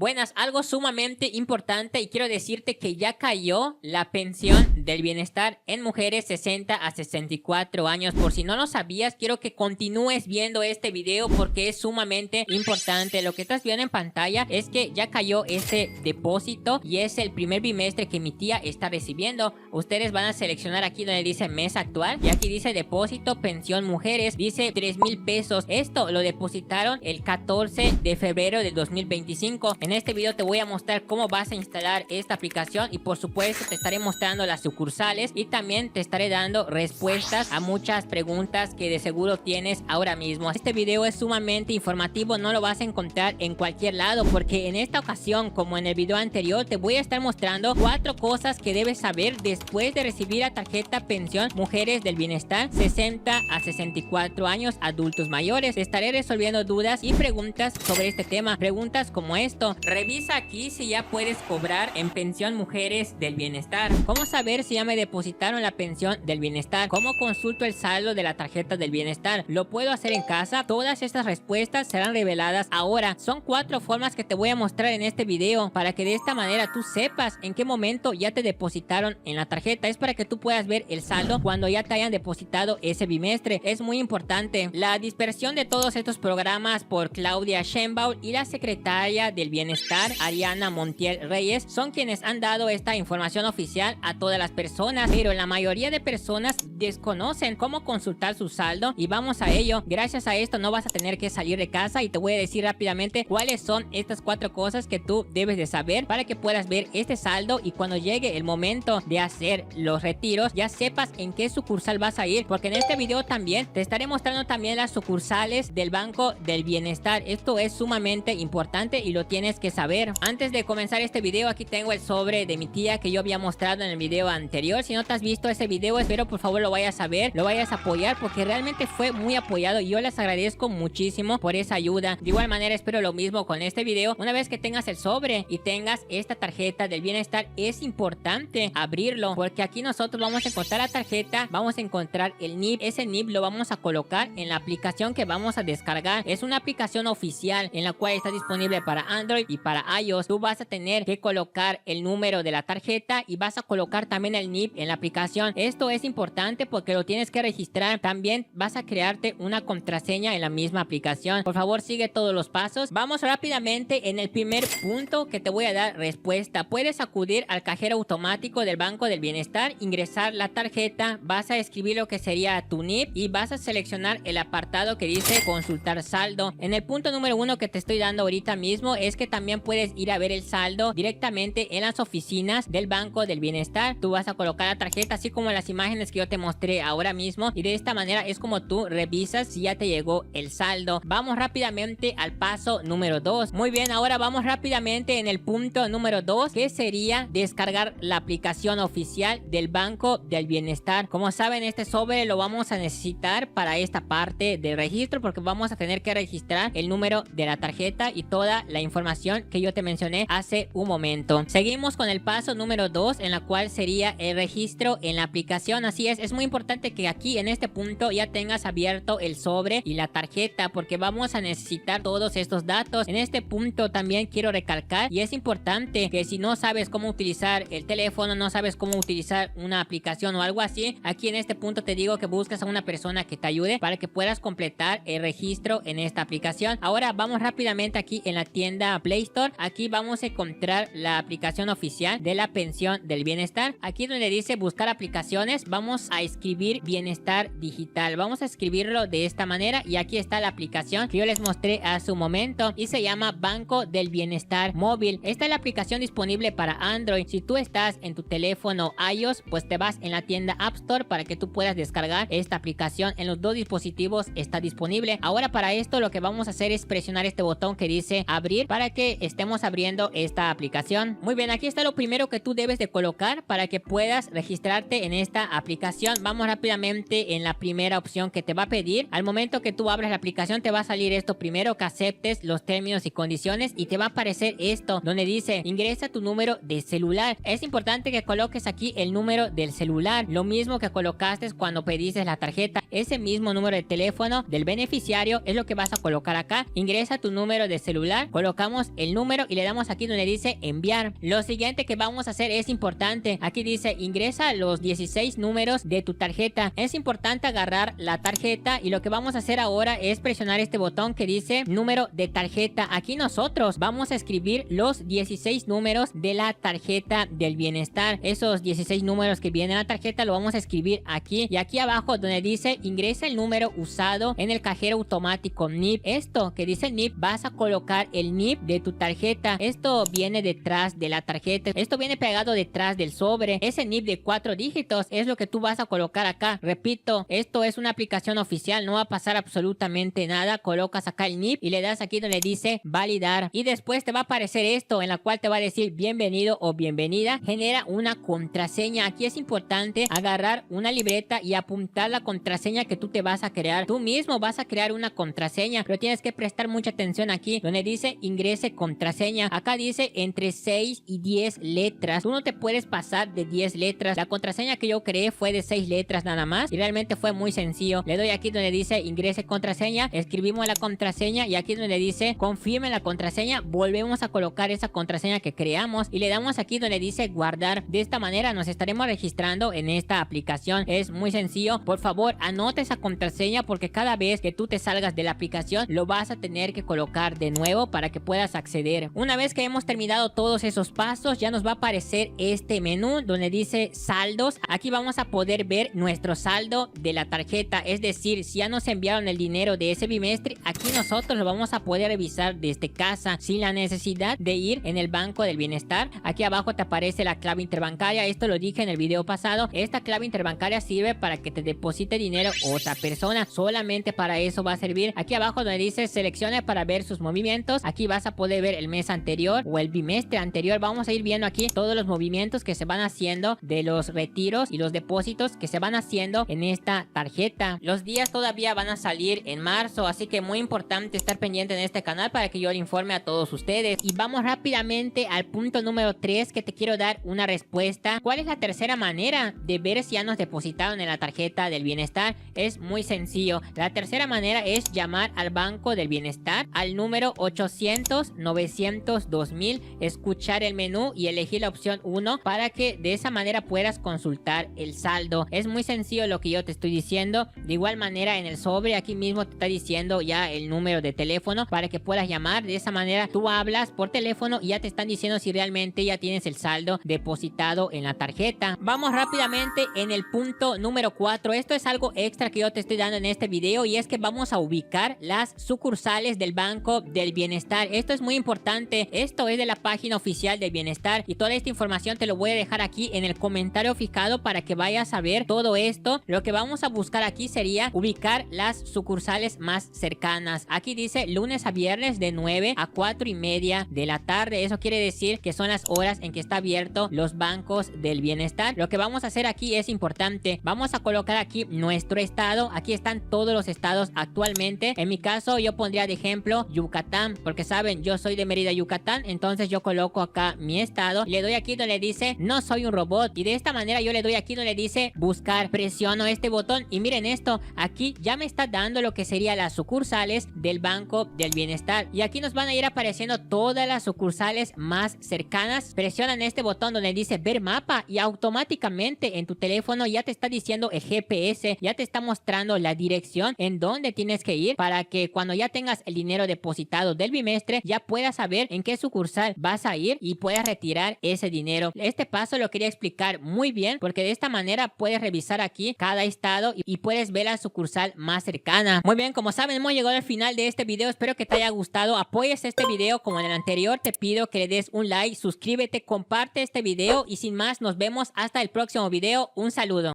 Buenas, algo sumamente importante y quiero decirte que ya cayó la pensión del bienestar en mujeres 60 a 64 años. Por si no lo sabías, quiero que continúes viendo este video porque es sumamente importante. Lo que estás viendo en pantalla es que ya cayó este depósito y es el primer bimestre que mi tía está recibiendo. Ustedes van a seleccionar aquí donde dice mes actual y aquí dice depósito pensión mujeres, dice 3,000 pesos. Esto lo depositaron el 14 de febrero del 2025. En este video te voy a mostrar cómo vas a instalar esta aplicación y por supuesto te estaré mostrando las sucursales y también te estaré dando respuestas a muchas preguntas que de seguro tienes ahora mismo. Este video es sumamente informativo, no lo vas a encontrar en cualquier lado porque en esta ocasión, como en el video anterior, te voy a estar mostrando 4 cosas que debes saber después de recibir la tarjeta pensión mujeres del bienestar 60 a 64 años adultos mayores. Te estaré resolviendo dudas y preguntas sobre este tema. Preguntas como esto: revisa aquí si ya puedes cobrar en pensión mujeres del bienestar. ¿Cómo saber si ya me depositaron la pensión del bienestar? ¿Cómo consulto el saldo de la tarjeta del bienestar? ¿Lo puedo hacer en casa? Todas estas respuestas serán reveladas ahora. Son 4 formas que te voy a mostrar en este video para que de esta manera tú sepas en qué momento ya te depositaron en la tarjeta. Es para que tú puedas ver el saldo cuando ya te hayan depositado ese bimestre. Es muy importante. La dispersión de todos estos programas por Claudia Sheinbaum y la secretaria del bienestar Ariana Montiel Reyes son quienes han dado esta información oficial a todas las personas, pero la mayoría de personas desconocen cómo consultar su saldo y vamos a ello. Gracias a esto no vas a tener que salir de casa y te voy a decir rápidamente cuáles son estas 4 cosas que tú debes de saber para que puedas ver este saldo y cuando llegue el momento de hacer los retiros ya sepas en qué sucursal vas a ir, porque en este video también te estaré mostrando también las sucursales del Banco del Bienestar. Esto es sumamente importante y lo tienes que saber. Antes de comenzar este video, aquí tengo el sobre de mi tía que yo había mostrado en el video anterior. Si no te has visto ese video, espero por favor lo vayas a ver, lo vayas a apoyar porque realmente fue muy apoyado y yo les agradezco muchísimo por esa ayuda. De igual manera espero lo mismo con este video. Una vez que tengas el sobre y tengas esta tarjeta del bienestar, es importante abrirlo porque aquí nosotros vamos a encontrar la tarjeta, vamos a encontrar el NIP. Ese NIP lo vamos a colocar en la aplicación que vamos a descargar. Es una aplicación oficial en la cual está disponible para Android y para iOS. Tú vas a tener que colocar el número de la tarjeta y vas a colocar también el NIP en la aplicación. Esto es importante porque lo tienes que registrar. También vas a crearte una contraseña en la misma aplicación. Por favor sigue todos los pasos. Vamos rápidamente en el primer punto que te voy a dar respuesta. Puedes acudir al cajero automático del Banco del Bienestar, ingresar la tarjeta, vas a escribir lo que sería tu NIP y vas a seleccionar el apartado que dice consultar saldo. En el punto número 1 que te estoy dando ahorita mismo es que también puedes ir a ver el saldo directamente en las oficinas del Banco del Bienestar. Tú vas a colocar la tarjeta así como las imágenes que yo te mostré ahora mismo y de esta manera es como tú revisas si ya te llegó el saldo. Vamos rápidamente al paso número 2. Muy bien, ahora vamos rápidamente en el punto número 2 que sería descargar la aplicación oficial del Banco del Bienestar. Como saben, este sobre lo vamos a necesitar para esta parte del registro porque vamos a tener que registrar el número de la tarjeta y toda la información que yo te mencioné hace un momento. Seguimos con el paso número 2 en la cual sería el registro en la aplicación. Así es muy importante que aquí en este punto ya tengas abierto el sobre y la tarjeta porque vamos a necesitar todos estos datos. En este punto también quiero recalcar y es importante que si no sabes cómo utilizar el teléfono, no sabes cómo utilizar una aplicación o algo así, aquí en este punto te digo que busques a una persona que te ayude para que puedas completar el registro en esta aplicación. Ahora vamos rápidamente aquí en la tienda Play Store. Aquí vamos a encontrar la aplicación oficial de la pensión del bienestar. Aquí donde dice buscar aplicaciones, vamos a escribir bienestar digital. Vamos a escribirlo de esta manera y aquí está la aplicación que yo les mostré hace un momento y se llama Banco del Bienestar Móvil. Esta es la aplicación disponible para Android. Si tú estás en tu teléfono iOS, pues te vas en la tienda App Store para que tú puedas descargar esta aplicación. En los 2 dispositivos está disponible. Ahora para esto lo que vamos a hacer es presionar este botón que dice abrir para que estemos abriendo esta aplicación. Muy bien, aquí está lo primero que tú debes de colocar para que puedas registrarte en esta aplicación. Vamos rápidamente en la primera opción que te va a pedir. Al momento que tú abres la aplicación te va a salir esto: primero que aceptes los términos y condiciones, y te va a aparecer esto donde dice ingresa tu número de celular. Es importante que coloques aquí el número del celular, lo mismo que colocaste cuando pediste la tarjeta. Ese mismo número de teléfono del beneficiario es lo que vas a colocar acá. Ingresa tu número de celular, colocamos el número y le damos aquí donde dice enviar. Lo siguiente que vamos a hacer es importante. Aquí dice ingresa los 16 números de tu tarjeta. Es importante agarrar la tarjeta y lo que vamos a hacer ahora es presionar este botón que dice número de tarjeta. Aquí nosotros vamos a escribir los 16 números de la tarjeta del bienestar. Esos 16 números que vienen en la tarjeta lo vamos a escribir aquí, y aquí abajo donde dice ingresa el número usado en el cajero automático NIP. Esto que dice NIP, vas a colocar el NIP de tu tarjeta. Esto viene detrás de la tarjeta, esto viene pegado detrás del sobre. Ese NIP de 4 dígitos es lo que tú vas a colocar acá. Repito, esto es una aplicación oficial, no va a pasar absolutamente nada. Colocas acá el NIP y le das aquí donde dice validar, y después te va a aparecer esto en la cual te va a decir bienvenido o bienvenida, genera una contraseña. Aquí es importante agarrar una libreta y apuntar la contraseña que tú te vas a crear. Tú mismo vas a crear una contraseña, pero tienes que prestar mucha atención aquí donde dice ingrese contraseña. Acá dice entre 6 y 10 letras. Tú no te puedes pasar de 10 letras. La contraseña que yo creé fue de 6 letras nada más y realmente fue muy sencillo. Le doy aquí donde dice ingrese contraseña, escribimos la contraseña y aquí donde dice confirme la contraseña, volvemos a colocar esa contraseña que creamos y le damos aquí donde dice guardar. De esta manera nos estaremos registrando en esta aplicación. Es muy sencillo. Por favor, anota esa contraseña porque cada vez que tú te salgas de la aplicación lo vas a tener que colocar de nuevo para que puedas acceder. Una vez que hemos terminado todos esos pasos, ya nos va a aparecer este menú donde dice saldos. Aquí vamos a poder ver nuestro saldo de la tarjeta, es decir, si ya nos enviaron el dinero de ese bimestre, aquí nosotros lo vamos a poder revisar desde casa sin la necesidad de ir en el banco del bienestar. Aquí abajo te aparece la clave interbancaria. Esto lo dije en el video pasado. Esta clave interbancaria sirve para que te deposite dinero otra persona, solamente para eso va a servir. Aquí abajo donde dice seleccione para ver sus movimientos, aquí vas a poder ver el mes anterior o el bimestre anterior. Vamos a ir viendo aquí todos los movimientos que se van haciendo de los retiros y los depósitos que se van haciendo en esta tarjeta. Los días todavía van a salir en marzo, así que muy importante estar pendiente en este canal para que yo le informe a todos ustedes. Y vamos rápidamente al punto número 3 que te quiero dar una respuesta. ¿Cuál es la tercera manera de ver si ya nos depositaron en la tarjeta del bienestar? Es muy sencillo. La tercera manera es llamar al banco del bienestar al número 800-900-2000, escuchar el menú y elegir la opción 1 para que de esa manera puedas consultar el saldo. Es muy sencillo lo que yo te estoy diciendo. De igual manera en el sobre aquí mismo te está diciendo ya el número de teléfono para que puedas llamar. De esa manera tú hablas por teléfono y ya te están diciendo si realmente ya tienes el saldo depositado en la tarjeta. Vamos rápidamente en el punto número 4. Esto es algo extra que yo te estoy dando en este video y es que vamos a ubicar las sucursales del Banco del Bienestar. Esto es muy importante. Esto es de la página oficial del Bienestar y toda esta información te lo voy a dejar aquí en el comentario fijado para que vayas a ver todo esto. Lo que vamos a buscar aquí sería ubicar las sucursales más cercanas. Aquí dice lunes a viernes de 9 a 4 y media de la tarde. Eso quiere decir que son las horas en que está abierto los bancos del bienestar. Lo que vamos a hacer aquí es importante. Vamos a colocar aquí nuestro estado. Aquí están todos los estados actualmente. En mi caso yo pondría de ejemplo Yucatán, porque saben, yo soy de Mérida, Yucatán. Entonces yo coloco acá mi estado y le doy aquí donde dice no soy un robot, y de esta manera yo le doy aquí donde dice buscar. Presiono este botón y miren esto, aquí ya me está dando lo que sería las sucursales del Banco del Bienestar y aquí nos van a ir apareciendo todas las sucursales más cercanas. Presionan este botón donde dice ver mapa y automáticamente en tu teléfono ya te está diciendo el GPS, ya te está mostrando la dirección en donde tienes que ir para que cuando ya tengas el dinero depositado del bimestre ya puedas saber en qué sucursal vas a ir y puedas retirar ese dinero. Este paso lo quería explicar muy bien porque de esta manera puedes revisar aquí cada estado y puedes ver la sucursal más cercana. Muy bien, como saben, hemos llegado al final de este video. Espero que te haya gustado. Apoyes este video como en el anterior. Te pido que le des un like, suscríbete, comparte este video y sin más nos vemos hasta el próximo video. Un saludo.